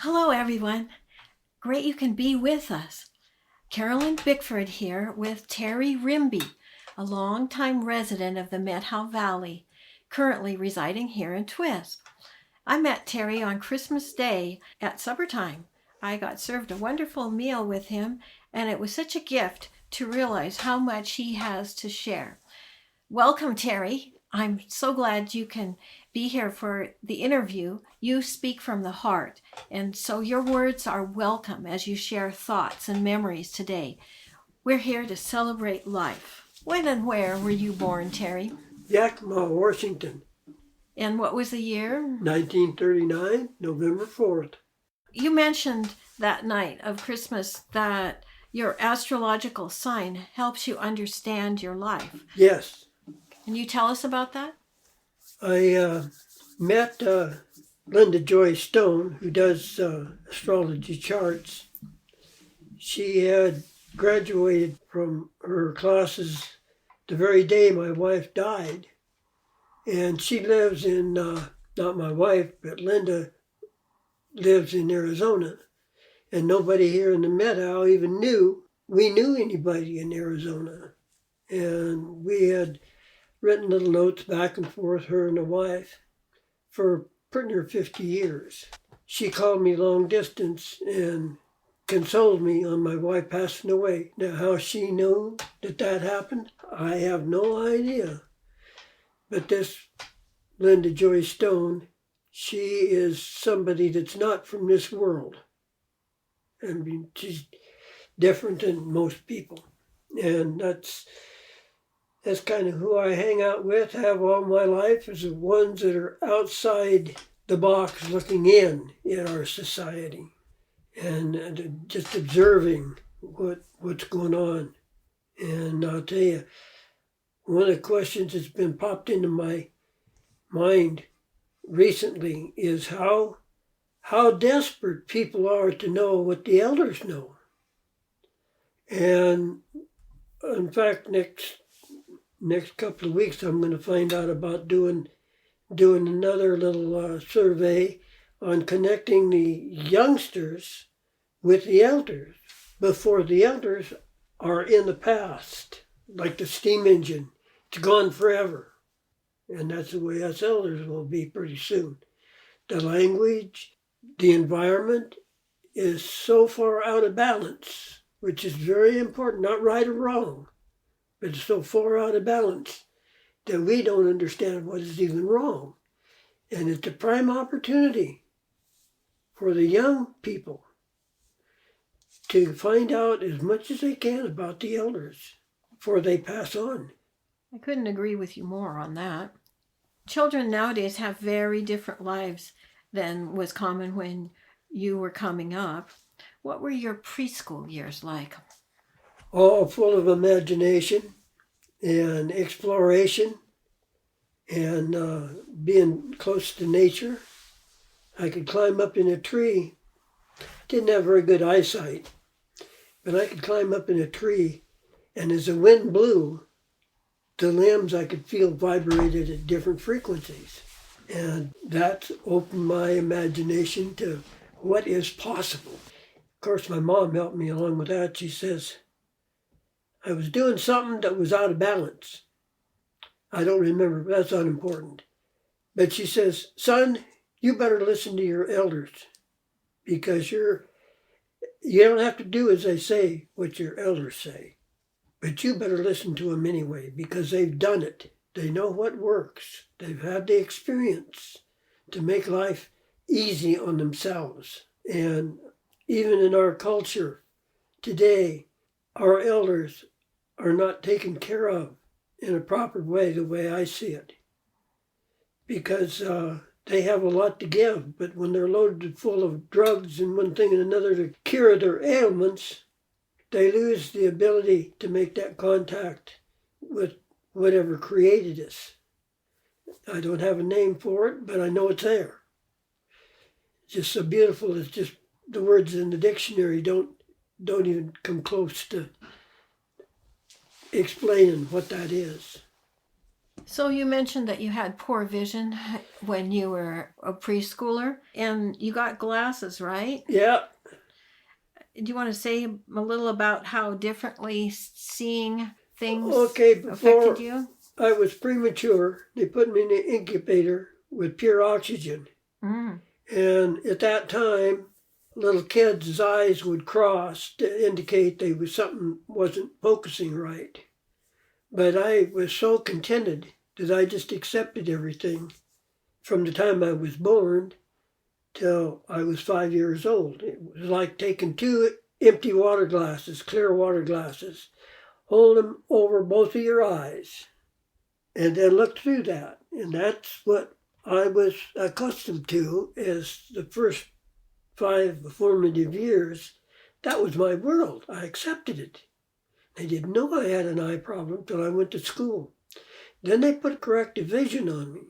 Hello, everyone. Great you can be with us. Carolyn Bickford here with Terry Rimby, a longtime resident of the Methow Valley, currently residing here in Twisp. I met Terry on Christmas Day at supper time. I got served a wonderful meal with him, and it was such a gift to realize how much he has to share. Welcome, Terry. I'm so glad you can be here for the interview. You speak from the heart, and so your words are welcome as you share thoughts and memories today. We're here to celebrate life. When and where were you born, Terry? Yakima, Washington, And what was the year? 1939, November 4th. You mentioned that night of Christmas that your astrological sign helps you understand your life. Yes, Can you tell us about that? I met Linda Joy Stone, who does astrology charts. She had graduated from her classes the very day my wife died. And she lives in, not my wife, but Linda lives in Arizona. And nobody here in the Methow even knew we knew anybody in Arizona. And we had written little notes back and forth, her and the wife, for pretty near 50 years. She called me long distance and consoled me on my wife passing away. Now, how she knew that happened, I have no idea. But this Linda Joy Stone, she is somebody that's not from this world. I mean, she's different than most people. And that's kind of who I hang out with, have all my life, is the ones that are outside the box looking in our society and just observing what's going on. And I'll tell you, one of the questions that's been popped into my mind recently is how desperate people are to know what the elders know. And in fact, next couple of weeks, I'm going to find out about doing another little survey on connecting the youngsters with the elders before the elders are in the past, like the steam engine. It's gone forever. And that's the way us elders will be pretty soon. The language, the environment is so far out of balance, which is very important, not right or wrong. But it's so far out of balance that we don't understand what is even wrong. And it's a prime opportunity for the young people to find out as much as they can about the elders before they pass on. I couldn't agree with you more on that. Children nowadays have very different lives than was common when you were coming up. What were your preschool years like? All full of imagination and exploration and being close to nature. I could climb up in a tree. Didn't have very good eyesight, but I could climb up in a tree, and as the wind blew, the limbs I could feel vibrated at different frequencies. And that opened my imagination to what is possible. Of course, my mom helped me along with that. She says, I was doing something that was out of balance. I don't remember, but that's unimportant. But she says, son, you better listen to your elders because you don't have to do as they say, what your elders say. But you better listen to them anyway because they've done it. They know what works. They've had the experience to make life easy on themselves. And even in our culture today, our elders are not taken care of in a proper way, the way I see it. Because they have a lot to give, but when they're loaded full of drugs and one thing and another to cure their ailments, they lose the ability to make that contact with whatever created us. I don't have a name for it, but I know it's there. It's just so beautiful. It's just the words in the dictionary don't even come close to explaining what that is. So you mentioned that you had poor vision when you were a preschooler, and you got glasses, right? Yeah. Do you want to say a little about how differently seeing things Okay, affected before you? I was premature, they put me in an incubator with pure oxygen. Mm. And at that time, little kids' eyes would cross to indicate something wasn't focusing right. But I was so contented that I just accepted everything from the time I was born till I was 5 years old. It was like taking two empty water glasses, clear water glasses, hold them over both of your eyes, and then look through that. And that's what I was accustomed to as the first 5 formative years. That was my world. I accepted it. They didn't know I had an eye problem till I went to school. Then they put corrective vision on me.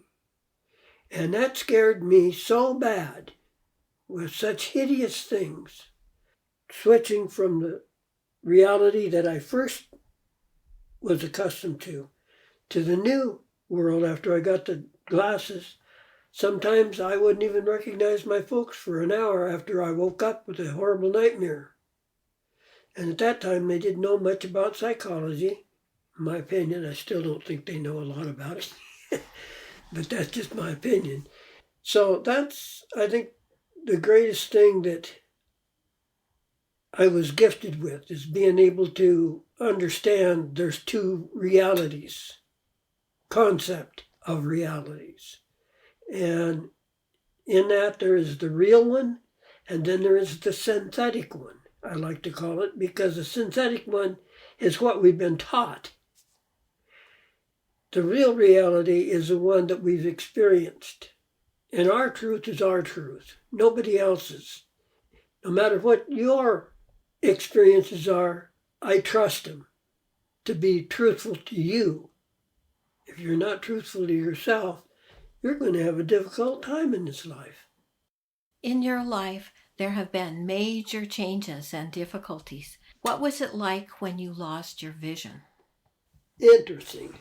And that scared me so bad with such hideous things. Switching from the reality that I first was accustomed to the new world after I got the glasses. Sometimes I wouldn't even recognize my folks for an hour after I woke up with a horrible nightmare. And at that time, they didn't know much about psychology. In my opinion, I still don't think they know a lot about it. But that's just my opinion. So that's, I think, the greatest thing that I was gifted with is being able to understand there's two realities, concept of realities. And in that there is the real one, and then there is the synthetic one, I like to call it, because the synthetic one is what we've been taught. The real reality is the one that we've experienced. And our truth is our truth, nobody else's. No matter what your experiences are, I trust them to be truthful to you. If you're not truthful to yourself, you're going to have a difficult time in this life. In your life, there have been major changes and difficulties. What was it like when you lost your vision? Interesting.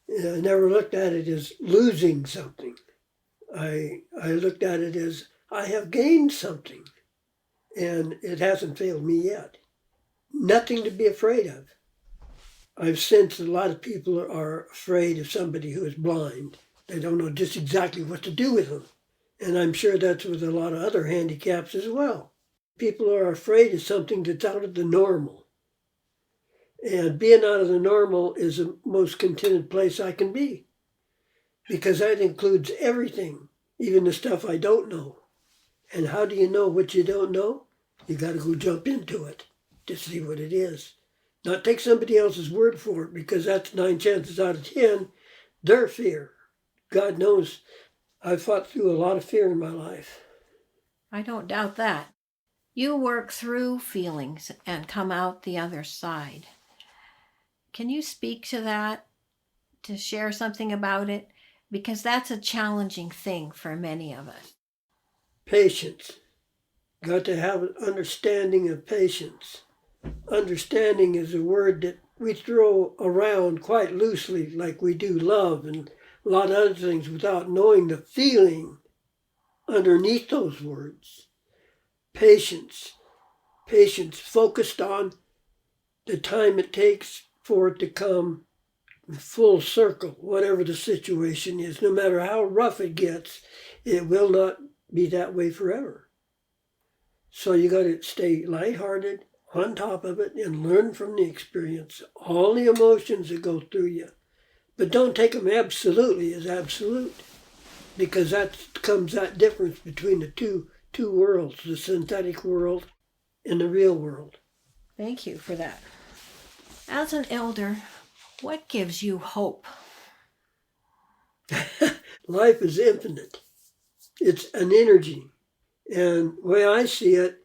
I never looked at it as losing something. I looked at it as I have gained something, and it hasn't failed me yet. Nothing to be afraid of. I've sensed a lot of people are afraid of somebody who is blind. They don't know just exactly what to do with them. And I'm sure that's with a lot of other handicaps as well. People are afraid of something that's out of the normal. And being out of the normal is the most contented place I can be. Because that includes everything, even the stuff I don't know. And how do you know what you don't know? You got to go jump into it to see what it is. Not take somebody else's word for it, because that's 9 chances out of 10, their fear. God knows I've fought through a lot of fear in my life. I don't doubt that. You work through feelings and come out the other side. Can you speak to that, to share something about it? Because that's a challenging thing for many of us. Patience. Got to have an understanding of patience. Understanding is a word that we throw around quite loosely, like we do love and a lot of other things, without knowing the feeling underneath those words. Patience. Patience focused on the time it takes for it to come full circle, whatever the situation is. No matter how rough it gets, it will not be that way forever. So you got to stay lighthearted, on top of it, and learn from the experience, all the emotions that go through you. But don't take them absolutely as absolute, because that comes that difference between the two worlds, the synthetic world and the real world. Thank you for that. As an elder, what gives you hope? Life is infinite. It's an energy. And the way I see it,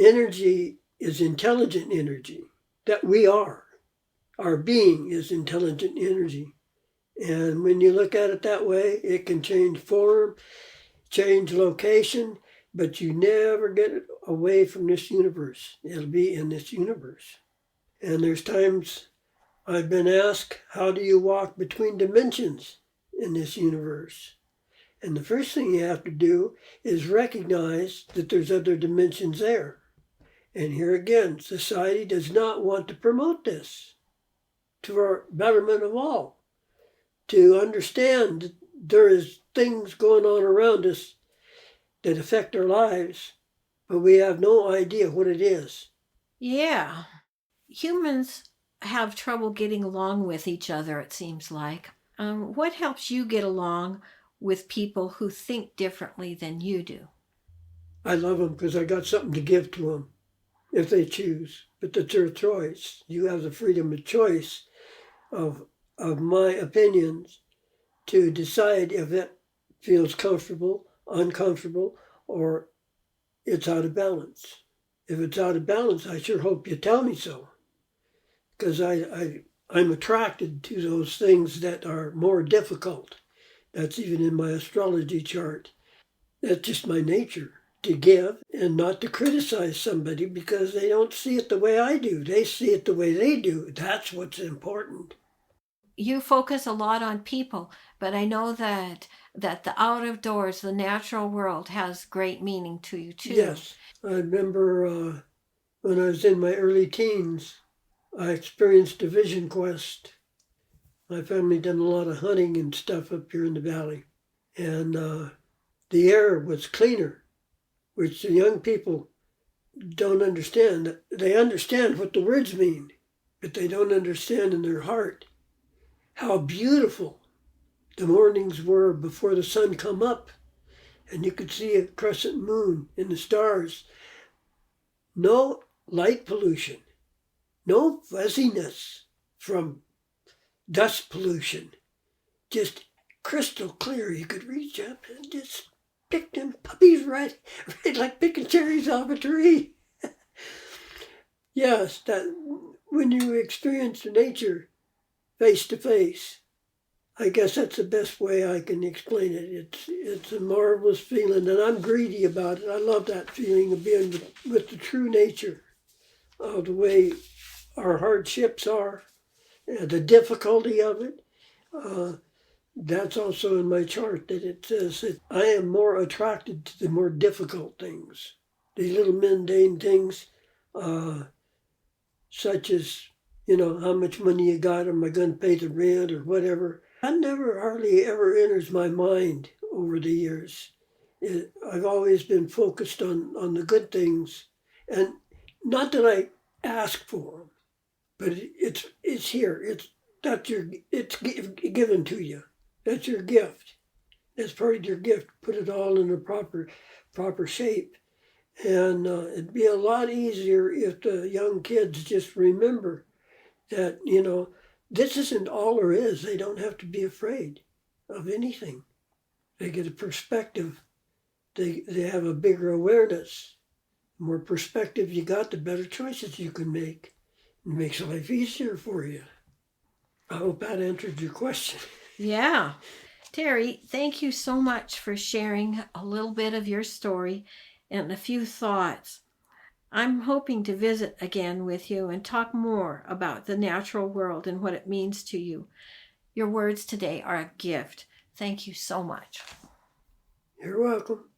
energy is intelligent energy that we are. Our being is intelligent energy. And when you look at it that way, it can change form, change location, but you never get it away from this universe. It'll be in this universe. And there's times I've been asked, how do you walk between dimensions in this universe? And the first thing you have to do is recognize that there's other dimensions there. And here again, society does not want to promote this to our betterment of all. To understand that there is things going on around us that affect our lives, but we have no idea what it is. Yeah. Humans have trouble getting along with each other, it seems like. What helps you get along with people who think differently than you do? I love them because I got something to give to them if they choose, but that's their choice. You have the freedom of choice of my opinions to decide if it feels comfortable, uncomfortable, or it's out of balance. If it's out of balance, I sure hope you tell me so, because I'm attracted to those things that are more difficult. That's even in my astrology chart. That's just my nature, to give and not to criticize somebody because they don't see it the way I do. They see it the way they do. That's what's important. You focus a lot on people, but I know that the out of doors, the natural world, has great meaning to you too. Yes. I remember when I was in my early teens, I experienced a vision quest. My family done a lot of hunting and stuff up here in the valley. And the air was cleaner, which the young people don't understand. They understand what the words mean, but they don't understand in their heart how beautiful the mornings were before the sun come up. And you could see a crescent moon and the stars. No light pollution, no fuzziness from dust pollution, just crystal clear. You could reach up and just pick them puppies right like picking cherries off a tree. Yes, that when you experience nature face to face, I guess that's the best way I can explain it. It's a marvelous feeling, and I'm greedy about it. I love that feeling of being with the true nature, of the way our hardships are, the difficulty of it. That's also in my chart that it says that I am more attracted to the more difficult things, the little mundane things, such as, how much money you got, am I going to pay the rent or whatever. That never hardly ever enters my mind over the years. I've always been focused on the good things, and not that I ask for them, but it's here. It's given to you. That's your gift. That's part of your gift. Put it all in a proper shape, and it'd be a lot easier if the young kids just remember that this isn't all there is. They don't have to be afraid of anything. They get a perspective. They have a bigger awareness. The more perspective you got, the better choices you can make. It makes life easier for you. I hope that answered your question. Yeah. Terry, thank you so much for sharing a little bit of your story and a few thoughts. I'm hoping to visit again with you and talk more about the natural world and what it means to you. Your words today are a gift. Thank you so much. You're welcome.